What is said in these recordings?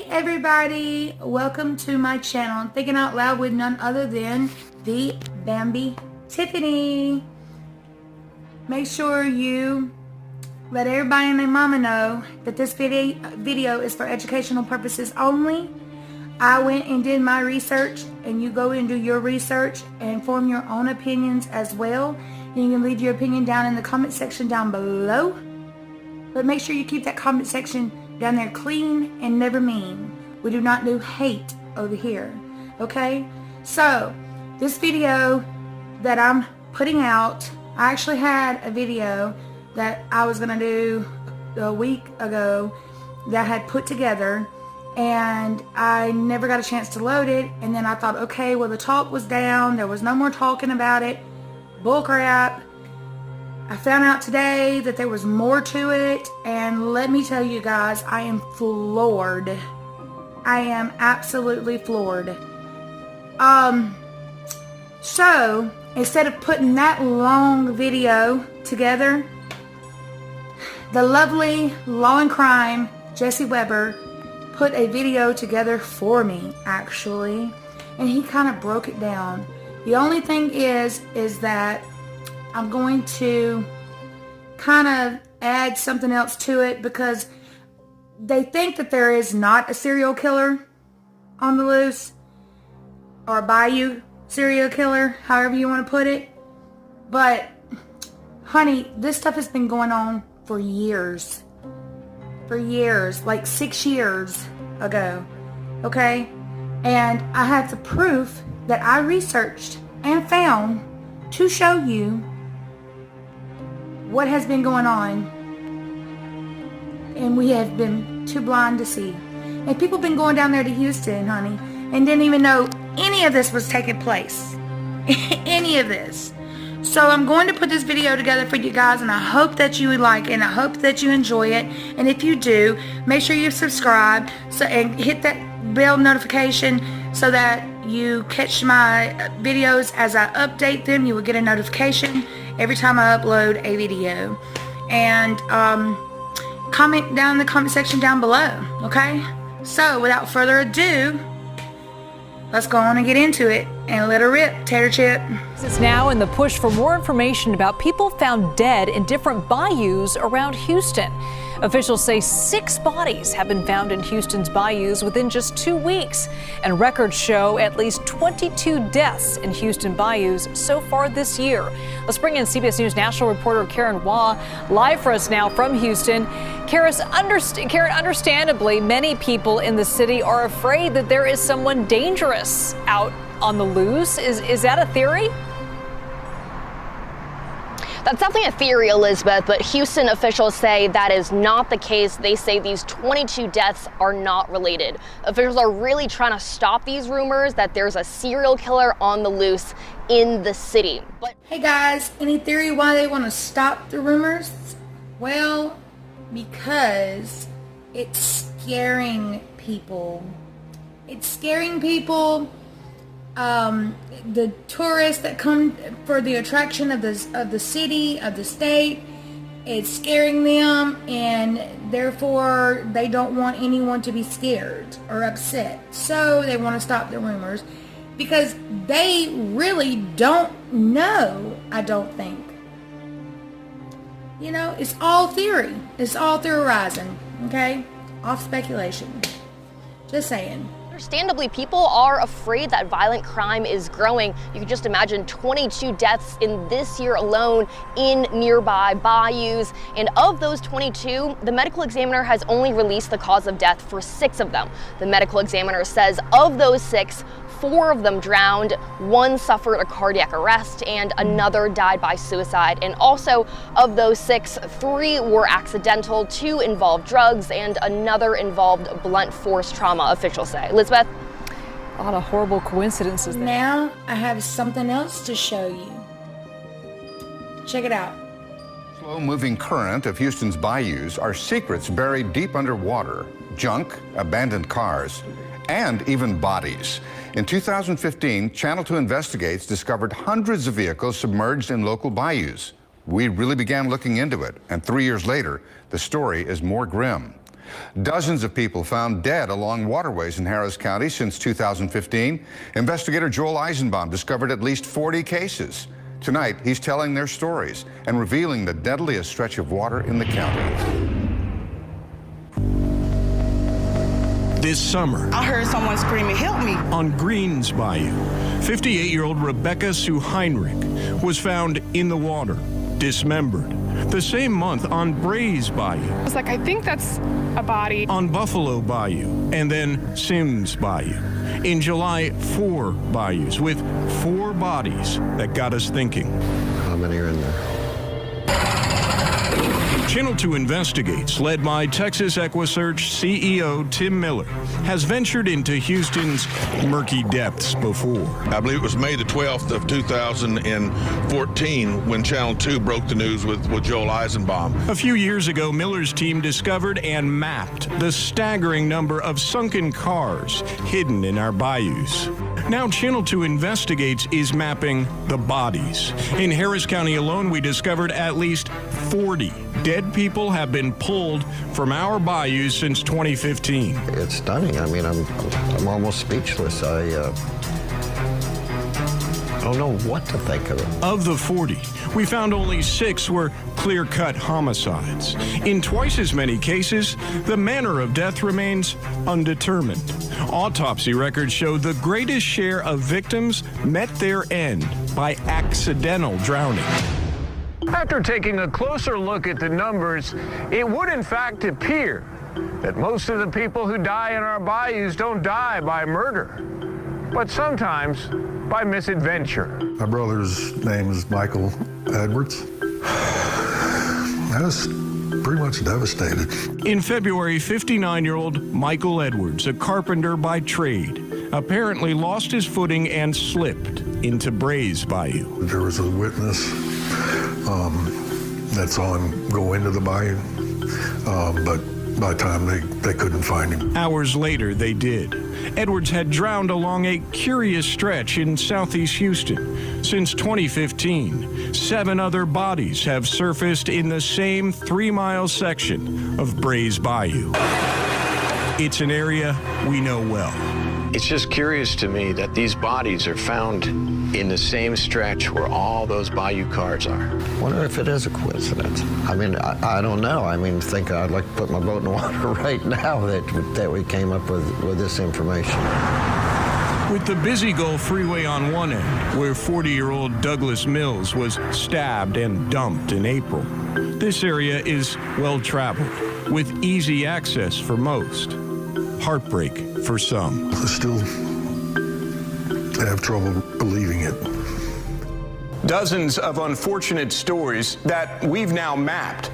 everybody, welcome to my channel. Thinking Out Loud with none other than the Bambi Tiffany. Make sure you let everybody and their mama know that this video is for educational purposes only. I went and did my research, and you go and do your research and form your own opinions as well. And you can leave your opinion down in the comment section down below. But make sure you keep that comment section down there clean and never mean. We do not do hate over here. Okay? So, this video that I'm putting out, I actually had a video that I was going to do a week ago that I had put together, and I never got a chance to load it. And then I thought, okay, well, the talk was down. There was no more talking about it. Bullcrap. I found out today that there was more to it, and let me tell you guys, I am floored. I am absolutely floored. So, instead of putting that long video together, the lovely Law and Crime, Jesse Weber, put a video together for me, actually, and he kind of broke it down. The only thing is that I'm going to kind of add something else to it, because they think that there is not a serial killer on the loose, or a bayou serial killer, however you want to put it. But, honey, this stuff has been going on for years. For years, like 6 years ago, okay? And I have the proof that I researched and found to show you what has been going on, and we have been too blind to see. And people have been going down there to Houston, honey, and didn't even know any of this was taking place. Any of this. So I'm going to put this video together for you guys, and I hope that you would like it, and I hope that you enjoy it. And if you do, make sure you subscribe and hit that bell notification so that you catch my videos as I update them. You will get a notification every time I upload a video. And comment down in the comment section down below, okay? So without further ado, let's go on and get into it and let her rip, Tater Chip. It's now in the push for more information about people found dead in different bayous around Houston. Officials say 6 bodies have been found in Houston's bayous within just 2 weeks, and records show at least 22 deaths in Houston bayous so far this year. Let's bring in CBS News national reporter Karen Waugh live for us now from Houston. Karen, understandably, many people in the city are afraid that there is someone dangerous out on the loose. Is that a theory? That's definitely a theory, Elizabeth, but Houston officials say that is not the case. They say these 22 deaths are not related. Officials are really trying to stop these rumors that there's a serial killer on the loose in the city. But hey guys, any theory why they want to stop the rumors? Well, because it's scaring people. It's scaring people. The tourists that come for the attraction of the city, of the state, it's scaring them, and therefore they don't want anyone to be scared or upset. So they want to stop the rumors, because they really don't know, I don't think. You know, it's all theory. It's all theorizing, okay? Off speculation. Just saying. Understandably, people are afraid that violent crime is growing. You can just imagine 22 deaths in this year alone in nearby bayous. And of those 22, the medical examiner has only released the cause of death for 6 of them. The medical examiner says of those 6, 4 of them drowned, 1 suffered a cardiac arrest, and another died by suicide. And also, of those 6, 3 were accidental, 2 involved drugs, and another involved blunt force trauma, officials say. Elizabeth? A lot of horrible coincidences there. Now, I have something else to show you. Check it out. Slow-moving current of Houston's bayous are secrets buried deep underwater, junk, abandoned cars, and even bodies. In 2015, Channel 2 Investigates discovered hundreds of vehicles submerged in local bayous. We really began looking into it, and 3 years later, the story is more grim. Dozens of people found dead along waterways in Harris County since 2015. Investigator Joel Eisenbaum discovered at least 40 cases. Tonight, he's telling their stories and revealing the deadliest stretch of water in the county. This summer, I heard someone screaming, "Help me!" on Greens Bayou, 58-year-old Rebecca Sue Heinrich was found in the water, dismembered. The same month on Brays Bayou. I was like, I think that's a body. On Buffalo Bayou, and then Sims Bayou. In July, 4 bayous with 4 bodies that got us thinking. How many are in there? Channel 2 Investigates, led by Texas EquiSearch CEO Tim Miller, has ventured into Houston's murky depths before. I believe it was May the 12th of 2014 when Channel 2 broke the news with Joel Eisenbaum. A few years ago, Miller's team discovered and mapped the staggering number of sunken cars hidden in our bayous. Now Channel 2 Investigates is mapping the bodies. In Harris County alone, we discovered at least 40 dead people have been pulled from our bayous since 2015. It's stunning. I mean, I'm almost speechless. I don't know what to think of it. Of the 40, we found only 6 were clear-cut homicides. In twice as many cases, the manner of death remains undetermined. Autopsy records show the greatest share of victims met their end by accidental drowning. After taking a closer look at the numbers, it would in fact appear that most of the people who die in our bayous don't die by murder, but sometimes by misadventure. My brother's name is Michael Edwards. I was pretty much devastated. In February, 59-year-old Michael Edwards, a carpenter by trade, apparently lost his footing and slipped into Brays Bayou. There was a witness that saw him go into the bayou, but by the time they couldn't find him. Hours later, they did. Edwards had drowned along a curious stretch in southeast Houston. Since 2015, 7 other bodies have surfaced in the same 3-mile section of Brays Bayou. It's an area we know well. It's just curious to me that these bodies are found in the same stretch where all those bayou cars are. I wonder if it is a coincidence. I mean, I don't know. I mean, I'd like to put my boat in the water right now that we came up with this information. With the busy Gulf Freeway on one end, where 40-year-old Douglas Mills was stabbed and dumped in April, this area is well-traveled, with easy access for most. Heartbreak for some. I still have trouble believing it. Dozens of unfortunate stories that we've now mapped.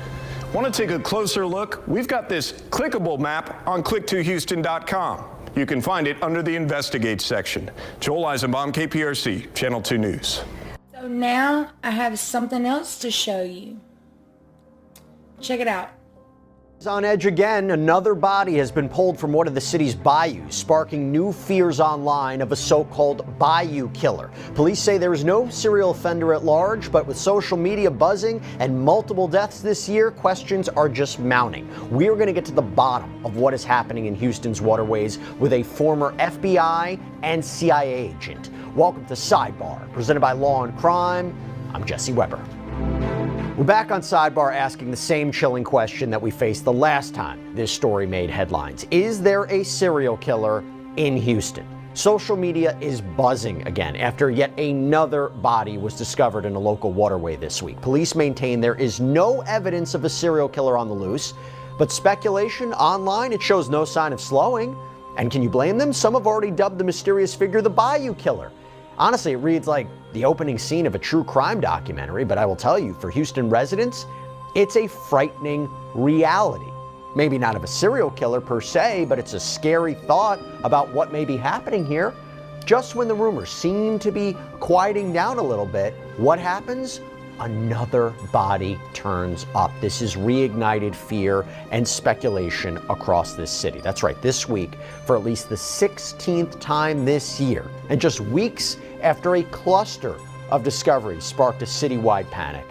Want to take a closer look? We've got this clickable map on click2houston.com. You can find it under the Investigate section. Joel Eisenbaum, KPRC, Channel 2 News. So now I have something else to show you. Check it out. On edge again, another body has been pulled from one of the city's bayous, sparking new fears online of a so-called bayou killer. Police say there is no serial offender at large, but with social media buzzing and multiple deaths this year, questions are just mounting. We're going to get to the bottom of what is happening in Houston's waterways with a former FBI and CIA agent. Welcome to Sidebar, presented by Law and Crime. I'm Jesse Weber. We're back on Sidebar asking the same chilling question that we faced the last time this story made headlines. Is there a serial killer in Houston? Social media is buzzing again after yet another body was discovered in a local waterway this week. Police maintain there is no evidence of a serial killer on the loose, but speculation online, it shows no sign of slowing. And can you blame them? Some have already dubbed the mysterious figure the Bayou Killer. Honestly, it reads like the opening scene of a true crime documentary, but I will tell you, for Houston residents, it's a frightening reality. Maybe not of a serial killer per se, but it's a scary thought about what may be happening here. Just when the rumors seem to be quieting down a little bit, what happens? Another body turns up. This is reignited fear and speculation across this city. That's right, this week, for at least the 16th time this year, and just weeks after a cluster of discoveries sparked a citywide panic,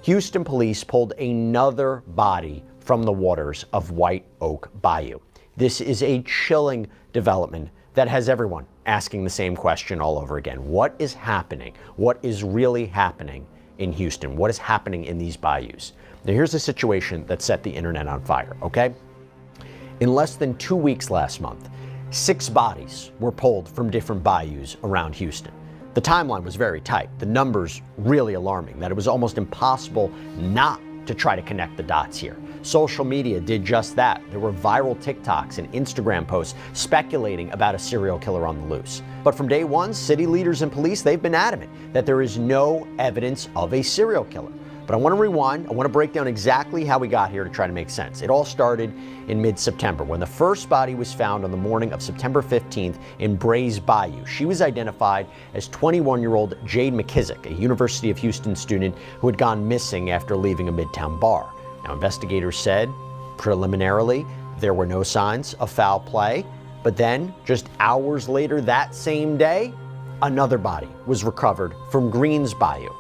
Houston police pulled another body from the waters of White Oak Bayou. This is a chilling development that has everyone asking the same question all over again. What is happening? What is really happening in Houston? What is happening in these bayous? Now, here's a situation that set the internet on fire, okay? In less than 2 weeks last month, 6 bodies were pulled from different bayous around Houston. The timeline was very tight. The numbers really alarming, that it was almost impossible not to try to connect the dots here. Social media did just that. There were viral TikToks and Instagram posts speculating about a serial killer on the loose. But from day one, city leaders and police, they've been adamant that there is no evidence of a serial killer. But I want to rewind. I want to break down exactly how we got here to try to make sense. It all started in mid-September when the first body was found on the morning of September 15th in Brays Bayou. She was identified as 21-year-old Jade McKissick, a University of Houston student who had gone missing after leaving a Midtown bar. Now, investigators said preliminarily there were no signs of foul play, but then just hours later that same day, another body was recovered from Greens Bayou.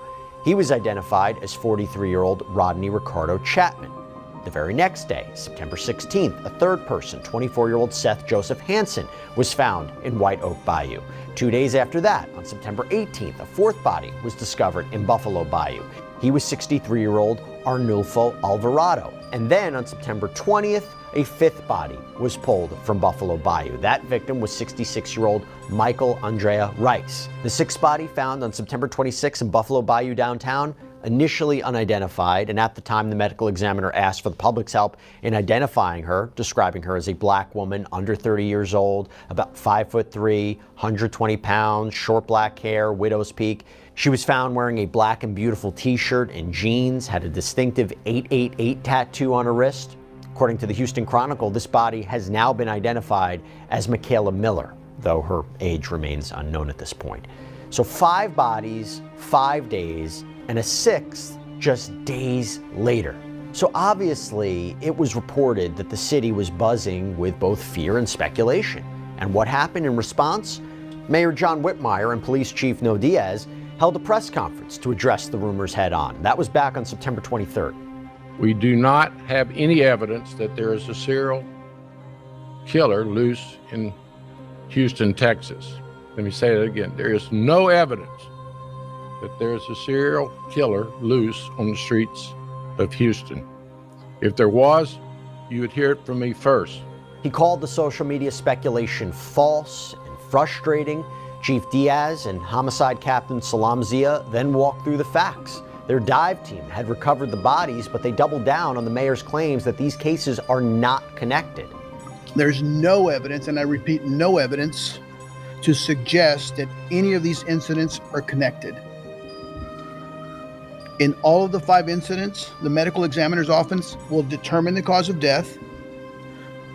He was identified as 43-year-old Rodney Ricardo Chapman. The very next day, September 16th, a third person, 24-year-old Seth Joseph Hansen, was found in White Oak Bayou. 2 days after that, on September 18th, a fourth body was discovered in Buffalo Bayou. He was 63-year-old Arnulfo Alvarado. And then on September 20th, a fifth body was pulled from Buffalo Bayou. That victim was 66-year-old Michael Andrea Rice. The sixth body found on September 26th in Buffalo Bayou downtown, initially unidentified, and at the time the medical examiner asked for the public's help in identifying her, describing her as a black woman under 30 years old, about 5'3", 120 pounds, short black hair, widow's peak. She was found wearing a black and beautiful t-shirt and jeans, had a distinctive 888 tattoo on her wrist. According to the Houston Chronicle, this body has now been identified as Michaela Miller, though her age remains unknown at this point. So 5 bodies, 5 days, and a 6th just days later. So obviously, it was reported that the city was buzzing with both fear and speculation. And what happened in response? Mayor John Whitmire and Police Chief No Diaz held a press conference to address the rumors head on. That was back on September 23rd. We do not have any evidence that there is a serial killer loose in Houston, Texas. Let me say that again. There is no evidence that there is a serial killer loose on the streets of Houston. If there was, you would hear it from me first. He called the social media speculation false and frustrating. Chief Diaz and Homicide Captain Salam Zia then walked through the facts. Their dive team had recovered the bodies, but they doubled down on the mayor's claims that these cases are not connected. There's no evidence, and I repeat, no evidence to suggest that any of these incidents are connected. In all of the 5 incidents, the medical examiner's office will determine the cause of death.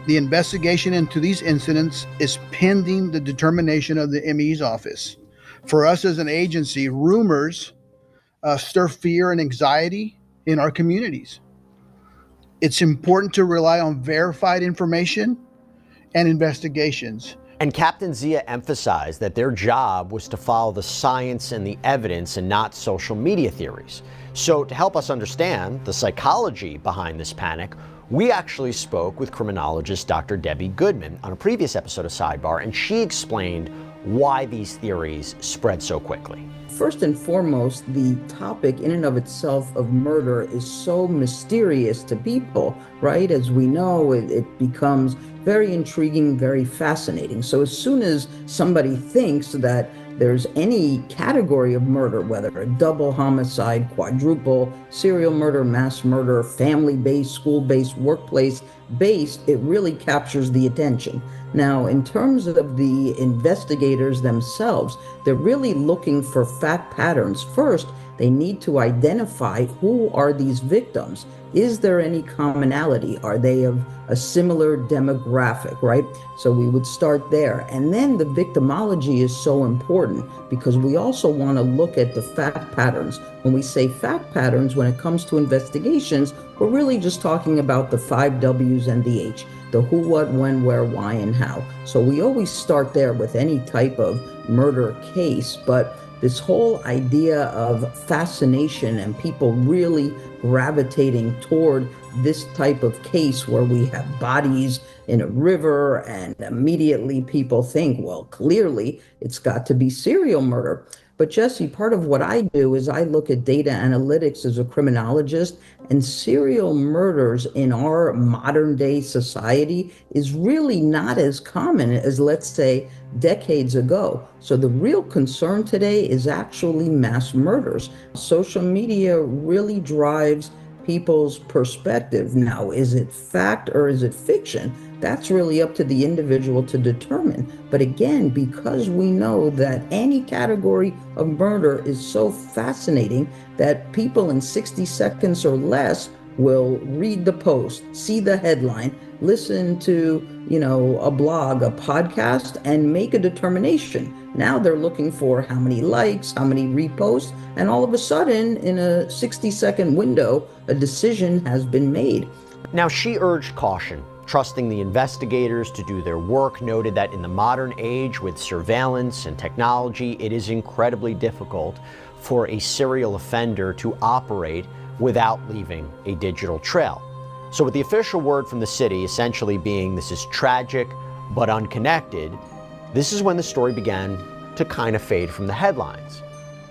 The investigation into these incidents is pending the determination of the ME's office. For us as an agency, rumors stir fear and anxiety in our communities. It's important to rely on verified information and investigations. And Captain Zia emphasized that their job was to follow the science and the evidence and not social media theories. So to help us understand the psychology behind this panic, we actually spoke with criminologist Dr. Debbie Goodman on a previous episode of Sidebar, and she explained why these theories spread so quickly. First and foremost, the topic in and of itself of murder is so mysterious to people, right? As we know, it becomes very intriguing, very fascinating. So as soon as somebody thinks that there's any category of murder, whether a double homicide, quadruple, serial murder, mass murder, family-based, school-based, workplace-based, it really captures the attention. Now, in terms of the investigators themselves, they're really looking for fact patterns. First, they need to identify who are these victims. Is there any commonality? Are they of a similar demographic, right? So we would start there. And then the victimology is so important because we also want to look at the fact patterns. When we say fact patterns, when it comes to investigations, we're really just talking about the 5 W's and the H, the who, what, when, where, why, and how. So we always start there with any type of murder case, but this whole idea of fascination and people really gravitating toward this type of case where we have bodies in a river and immediately people think, well, clearly it's got to be serial murder. But Jesse, part of what I do is I look at data analytics as a criminologist, and serial murders in our modern day society is really not as common as, let's say, decades ago. So the real concern today is actually mass murders. Social media really drives people's perspective. Now, is it fact or is it fiction? That's really up to the individual to determine. But again, because we know that any category of murder is so fascinating that people in 60 seconds or less will read the post, see the headline, listen to, a blog, a podcast, and make a determination. Now they're looking for how many likes, how many reposts, and all of a sudden, in a 60-second window, a decision has been made. Now, she urged caution, trusting the investigators to do their work, noted that in the modern age with surveillance and technology, it is incredibly difficult for a serial offender to operate without leaving a digital trail. So with the official word from the city essentially being this is tragic but unconnected, this is when the story began to kind of fade from the headlines.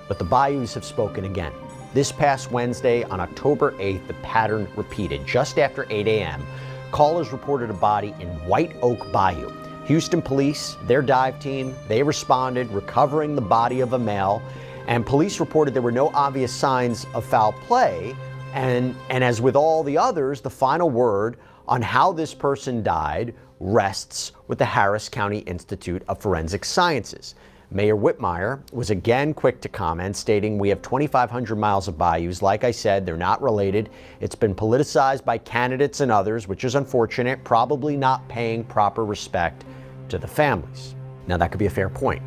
But the Bayous have spoken again. This past Wednesday, on October 8th, the pattern repeated. Just after 8 a.m., callers reported a body in White Oak Bayou. Houston police, their dive team, they responded, recovering the body of a male, and police reported there were no obvious signs of foul play. And as with all the others, the final word on how this person died rests with the Harris County Institute of Forensic Sciences. Mayor Whitmire was again quick to comment, stating, "We have 2,500 miles of bayous. Like I said, they're not related. It's been politicized by candidates and others, which is unfortunate, probably not paying proper respect to the families." Now, that could be a fair point.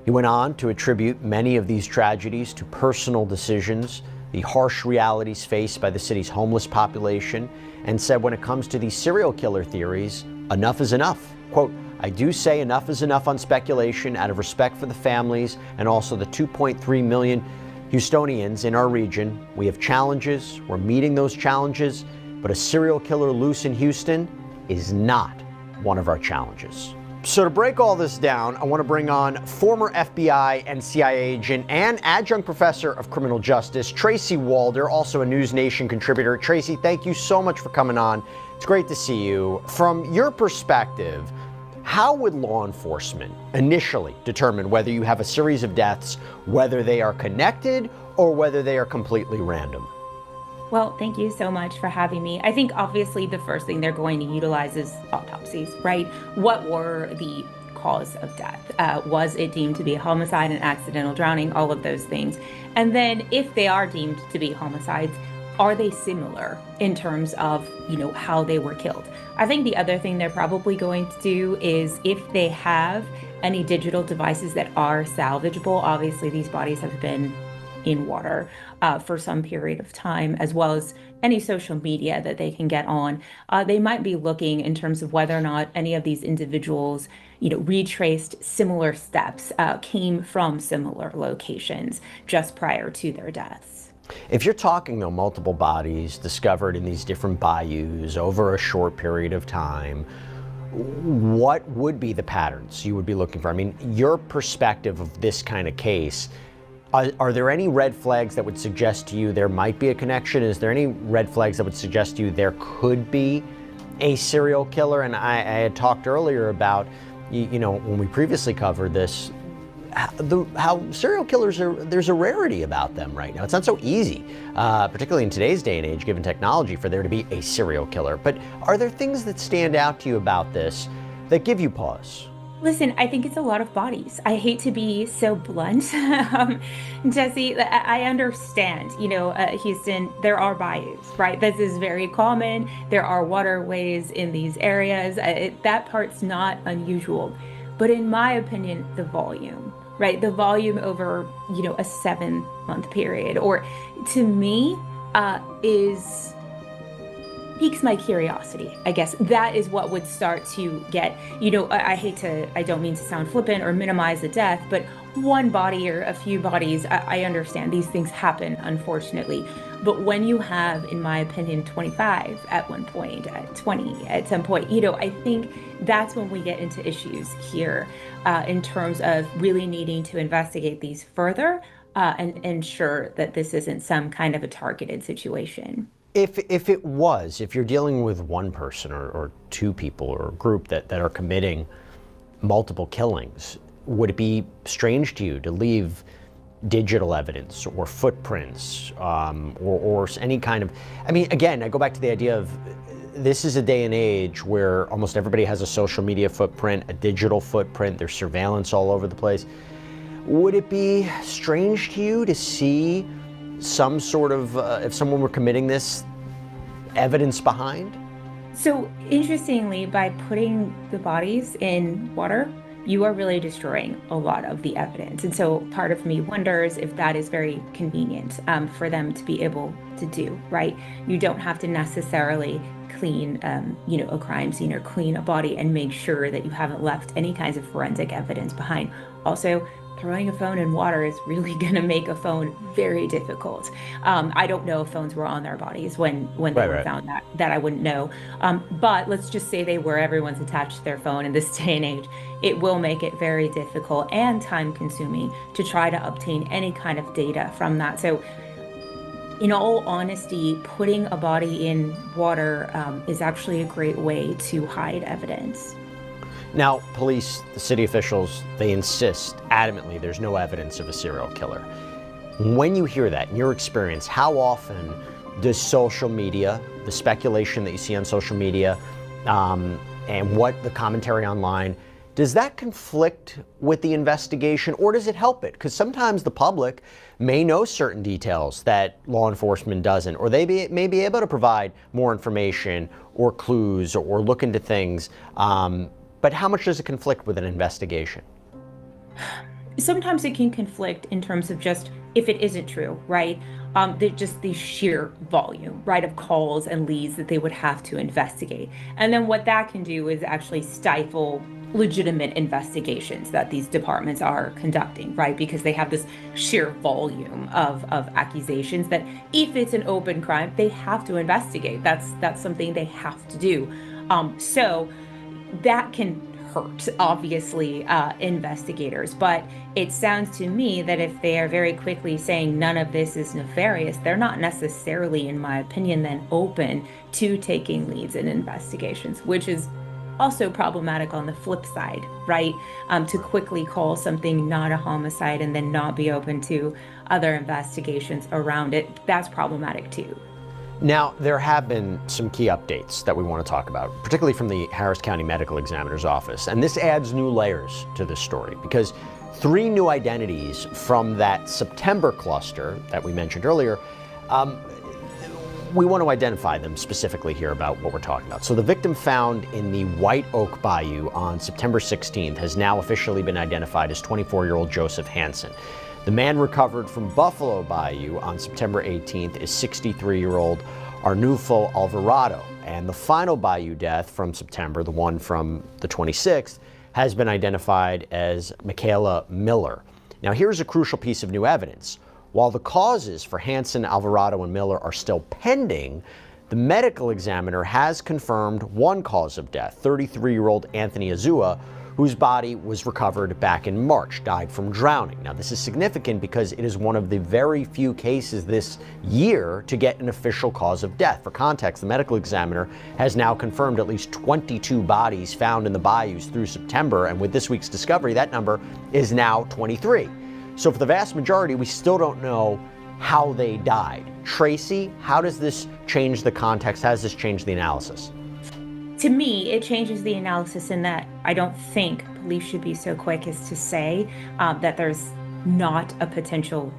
He went on to attribute many of these tragedies to personal decisions, the harsh realities faced by the city's homeless population, and said when it comes to these serial killer theories, enough is enough. Quote, "I do say enough is enough on speculation out of respect for the families and also the 2.3 million Houstonians in our region. We have challenges, we're meeting those challenges, but a serial killer loose in Houston is not one of our challenges." So to break all this down, I want to bring on former FBI and CIA agent and adjunct professor of criminal justice, Tracy Walder, also a News Nation contributor. Tracy, thank you so much for coming on. It's great to see you. From your perspective, how would law enforcement initially determine whether you have a series of deaths, whether they are connected or whether they are completely random? Well, thank you so much for having me. I think obviously the first thing they're going to utilize is autopsies, right? What were the cause of death? Was it deemed to be a homicide, an accidental drowning, all of those things? And then if they are deemed to be homicides, are they similar in terms of, how they were killed? I think the other thing they're probably going to do is if they have any digital devices that are salvageable, obviously these bodies have been in water for some period of time, as well as any social media that they can get on. They might be looking in terms of whether or not any of these individuals, retraced similar steps, came from similar locations just prior to their deaths. If you're talking, though, multiple bodies discovered in these different bayous over a short period of time, what would be the patterns you would be looking for? I mean, your perspective of this kind of case, are there any red flags that would suggest to you there might be a connection? Is there any red flags that would suggest to you there could be a serial killer? And I had talked earlier about, when we previously covered this, how serial killers there's a rarity about them right now. It's not so easy, particularly in today's day and age, given technology, for there to be a serial killer. But are there things that stand out to you about this that give you pause? Listen, I think it's a lot of bodies. I hate to be so blunt, Jesse. I understand, Houston, there are bayous, right? This is very common. There are waterways in these areas. That part's not unusual. But in my opinion, the volume, right? The volume over, a 7-month period, or to me, piques my curiosity. I guess that is what would start to get, I don't mean to sound flippant or minimize the death, but one body or a few bodies, I understand these things happen, unfortunately. But when you have, in my opinion, 25 at one point, at 20 at some point, I think that's when we get into issues here in terms of really needing to investigate these further and ensure that this isn't some kind of a targeted situation. If you're dealing with one person or two people or a group that are committing multiple killings, would it be strange to you to leave digital evidence or footprints or any kind of, again, I go back to the idea of this is a day and age where almost everybody has a social media footprint, a digital footprint, there's surveillance all over the place. Would it be strange to you to see some sort of, if someone were committing this, evidence behind? So interestingly, by putting the bodies in water, you are really destroying a lot of the evidence. And so part of me wonders if that is very convenient for them to be able to do, right? You don't have to necessarily clean, a crime scene or clean a body and make sure that you haven't left any kinds of forensic evidence behind. Also, throwing a phone in water is really going to make a phone very difficult. I don't know if phones were on their bodies when they were found. That I wouldn't know. But let's just say they were. Everyone's attached to their phone in this day and age. It will make it very difficult and time-consuming to try to obtain any kind of data from that. So, in all honesty, putting a body in water is actually a great way to hide evidence. Now, police, the city officials, they insist adamantly there's no evidence of a serial killer. When you hear that, in your experience, how often does social media, the speculation that you see on social media, and what the commentary online, does that conflict with the investigation, or does it help it? Because sometimes the public may know certain details that law enforcement doesn't, or they may be able to provide more information or clues or look into things. But how much does it conflict with an investigation? Sometimes it can conflict in terms of just if it isn't true, right? Just the sheer volume, right, of calls and leads that they would have to investigate. And then what that can do is actually stifle legitimate investigations that these departments are conducting, right? Because they have this sheer volume of accusations that if it's an open crime, they have to investigate. That's something they have to do. So that can hurt, obviously, investigators. But it sounds to me that if they are very quickly saying none of this is nefarious, they're not necessarily, in my opinion, then open to taking leads in investigations, which is also problematic on the flip side, right? To quickly call something not a homicide and then not be open to other investigations around it, that's problematic too. Now, there have been some key updates that we want to talk about, particularly from the Harris County Medical Examiner's Office. And this adds new layers to this story because 3 new identities from that September cluster that we mentioned earlier, we want to identify them specifically here about what we're talking about. So the victim found in the White Oak Bayou on September 16th has now officially been identified as 24-year-old Joseph Hansen. The man recovered from Buffalo Bayou on September 18th is 63-year-old Arnulfo Alvarado. And the final Bayou death from September, the one from the 26th, has been identified as Michaela Miller. Now, here's a crucial piece of new evidence. While the causes for Hansen, Alvarado, and Miller are still pending, the medical examiner has confirmed one cause of death, 33-year-old Anthony Azua, whose body was recovered back in March, died from drowning. Now, this is significant because it is one of the very few cases this year to get an official cause of death. For context, the medical examiner has now confirmed at least 22 bodies found in the bayous through September, and with this week's discovery, that number is now 23. So for the vast majority, we still don't know how they died. Tracy, how does this change the context? How does this change the analysis? To me, it changes the analysis in that I don't think police should be so quick as to say that there's not a potential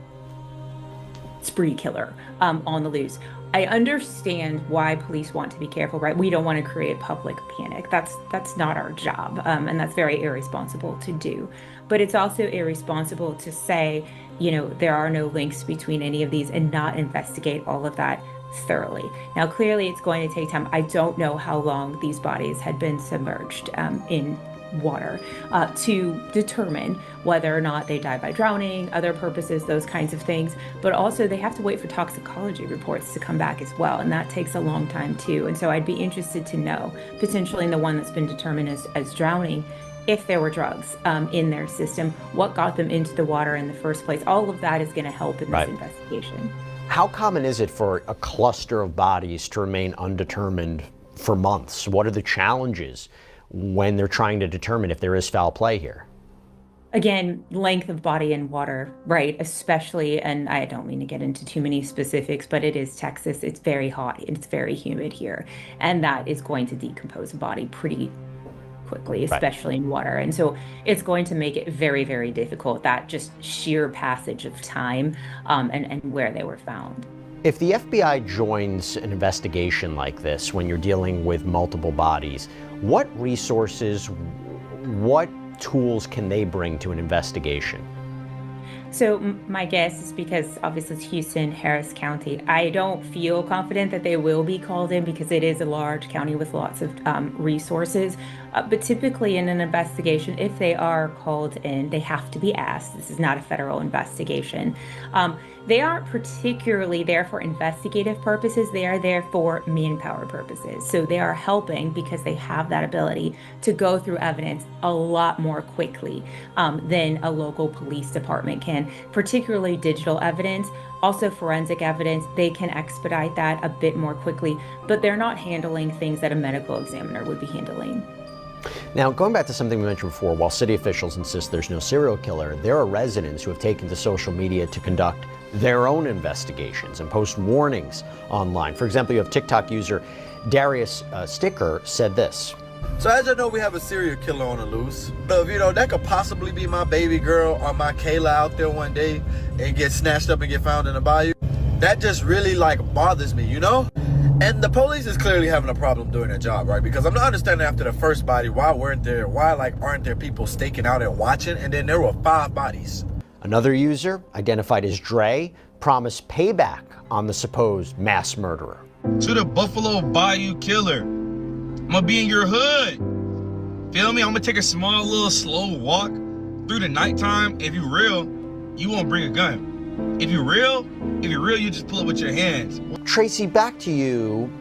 spree killer on the loose. I understand why police want to be careful, right? We don't want to create public panic. That's not our job, and that's very irresponsible to do. But it's also irresponsible to say, there are no links between any of these and not investigate all of that thoroughly. Now, clearly it's going to take time. I don't know how long these bodies had been submerged in water to determine whether or not they died by drowning, other purposes, those kinds of things. But also they have to wait for toxicology reports to come back as well, and that takes a long time too. And so I'd be interested to know, potentially in the one that's been determined as drowning, if there were drugs in their system, what got them into the water in the first place. All of that is going to help in this investigation. How common is it for a cluster of bodies to remain undetermined for months? What are the challenges when they're trying to determine if there is foul play here? Again, length of body in water, right? Especially, and I don't mean to get into too many specifics, but it is Texas. It's very hot and it's very humid here. And that is going to decompose a body pretty quickly, especially in water. And so it's going to make it very, very difficult, that just sheer passage of time and where they were found. If the FBI joins an investigation like this, when you're dealing with multiple bodies, what resources, what tools can they bring to an investigation? So my guess is, because obviously it's Houston, Harris County, I don't feel confident that they will be called in because it is a large county with lots of resources. But typically in an investigation, if they are called in, they have to be asked. This is not a federal investigation. They aren't particularly there for investigative purposes. They are there for manpower purposes. So they are helping because they have that ability to go through evidence a lot more quickly than a local police department can, particularly digital evidence. Also forensic evidence, they can expedite that a bit more quickly, but they're not handling things that a medical examiner would be handling. Now, going back to something we mentioned before, while city officials insist there's no serial killer, there are residents who have taken to social media to conduct their own investigations and post warnings online. For example, you have TikTok user Darius Sticker said this. So as you know, we have a serial killer on the loose. So, you know, that could possibly be my baby girl or my Kayla out there one day and get snatched up and get found in the bayou. That just really bothers me, you know? And the police is clearly having a problem doing their job, right? Because I'm not understanding after the first body, why aren't there people staking out and watching? And then there were 5 bodies. Another user, identified as Dre, promised payback on the supposed mass murderer. To the Buffalo Bayou killer, I'm gonna be in your hood. Feel me? I'm gonna take a small little slow walk through the nighttime. If you real, you won't bring a gun. If you're real, you just pull it with your hands. Tracy, back to you.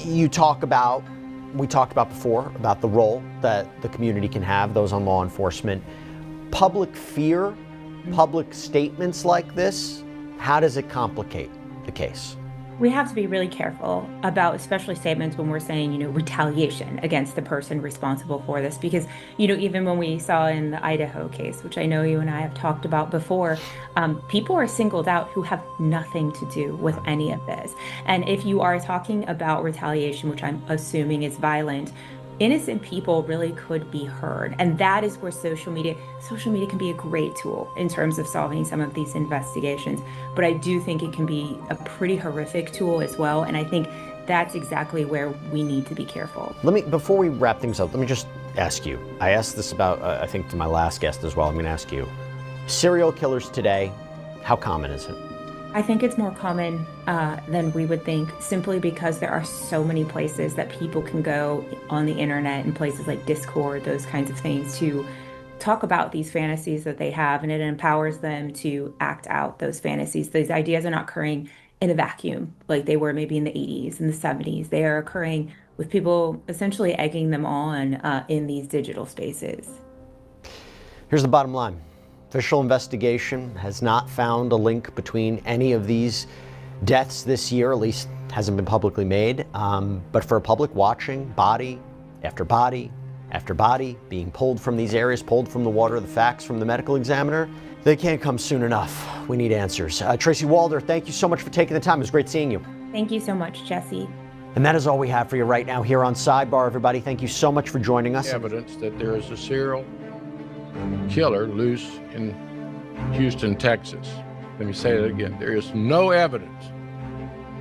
We talked about before about the role that the community can have, those on law enforcement. Public fear, public statements like this, how does it complicate the case? We have to be really careful about, especially statements when we're saying, retaliation against the person responsible for this. Because, even when we saw in the Idaho case, which I know you and I have talked about before, people are singled out who have nothing to do with any of this. And if you are talking about retaliation, which I'm assuming is violent, innocent people really could be heard. And that is where social media can be a great tool in terms of solving some of these investigations. But I do think it can be a pretty horrific tool as well. And I think that's exactly where we need to be careful. Before we wrap things up, let me just ask you. I asked this about, I think, to my last guest as well. I'm going to ask you. Serial killers today, how common is it? I think it's more common than we would think, simply because there are so many places that people can go on the internet, and places like Discord, those kinds of things, to talk about these fantasies that they have, and it empowers them to act out those fantasies. These ideas are not occurring in a vacuum like they were maybe in the 80s and the 70s. They are occurring with people essentially egging them on in these digital spaces. Here's the bottom line. Official investigation has not found a link between any of these deaths this year, at least hasn't been publicly made. But for a public watching body after body after body being pulled from these areas, pulled from the water, the facts from the medical examiner, they can't come soon enough. We need answers. Tracy Walder, thank you so much for taking the time. It was great seeing you. Thank you so much, Jesse. And that is all we have for you right now here on Sidebar, everybody. Thank you so much for joining us. Evidence that there is a serial killer loose in Houston, Texas. Let me say that again. There is no evidence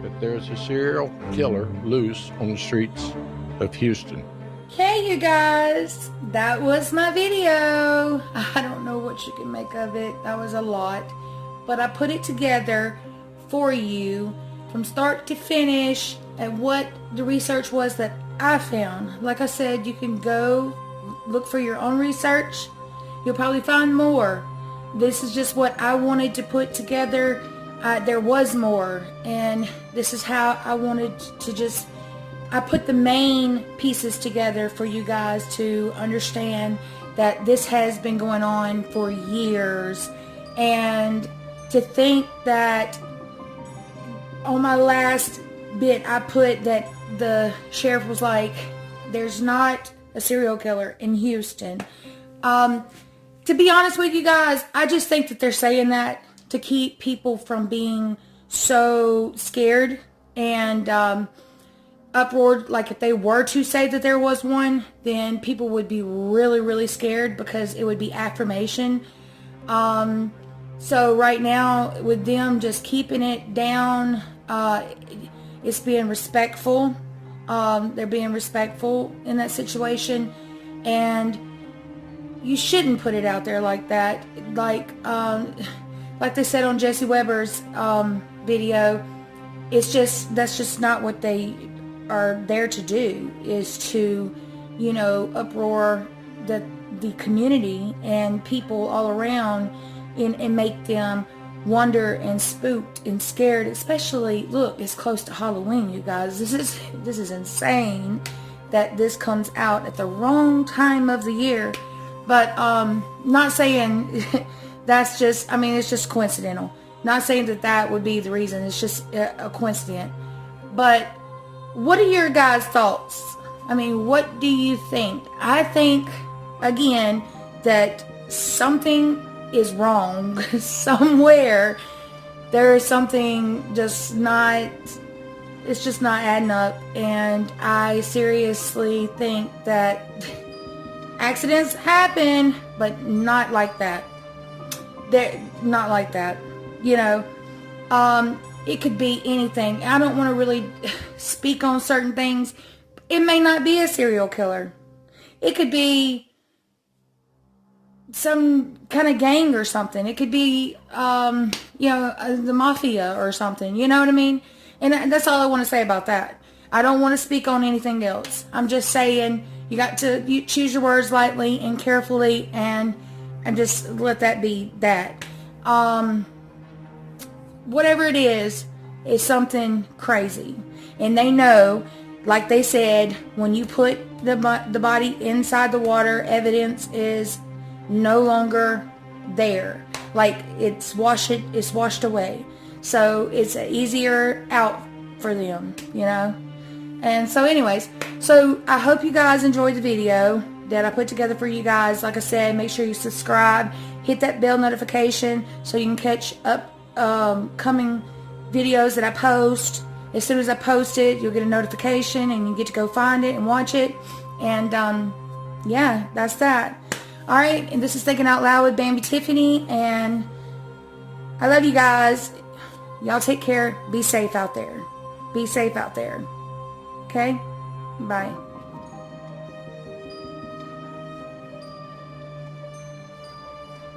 that there is a serial killer loose on the streets of Houston. Hey, you guys, that was my video. I don't know what you can make of it. That was a lot, but I put it together for you from start to finish and what the research was that I found. Like I said, you can go look for your own research. You'll probably find more. This is just what I wanted to put together. There was more, and this is how I wanted to I put the main pieces together for you guys to understand that this has been going on for years. And to think that on my last bit I put that the sheriff was like, there's not a serial killer in Houston. To be honest with you guys, I just think that they're saying that to keep people from being so scared and uproared. Like if they were to say that there was one, then people would be really, really scared because it would be affirmation. So right now with them just keeping it down, it's being respectful. They're being respectful in that situation, and you shouldn't put it out there like that. Like they said on Jesse Weber's video, that's just not what they are there to do, is to, uproar the community and people all around and make them wonder and spooked and scared, especially, look, it's close to Halloween, you guys. This is insane that this comes out at the wrong time of the year. But not saying that's just, it's just coincidental. Not saying that would be the reason. It's just a coincidence. But what are your guys' thoughts? What do you think? I think, again, that something is wrong. Somewhere there is something it's just not adding up. And I seriously think that accidents happen, but not like that. They're not like that. It could be anything. I don't want to really speak on certain things. It may not be a serial killer. It could be some kind of gang or something. It could be, the mafia or something. You know what I mean? And that's all I want to say about that. I don't want to speak on anything else. I'm just saying you got to choose your words lightly and carefully, and just let that be that. Whatever it is something crazy. And they know, like they said, when you put the body inside the water, evidence is no longer there. Like it's washed away. So it's an easier out for them, And so anyways, I hope you guys enjoyed the video that I put together for you guys. Like I said, make sure you subscribe, hit that bell notification so you can catch up coming videos that I post. As soon as I post it, you'll get a notification and you get to go find it and watch it. And yeah, that's that. Alright, and this is Thinking Out Loud with Bambi Tiffany, and I love you guys. Y'all take care. Be safe out there. Be safe out there. Okay? Bye.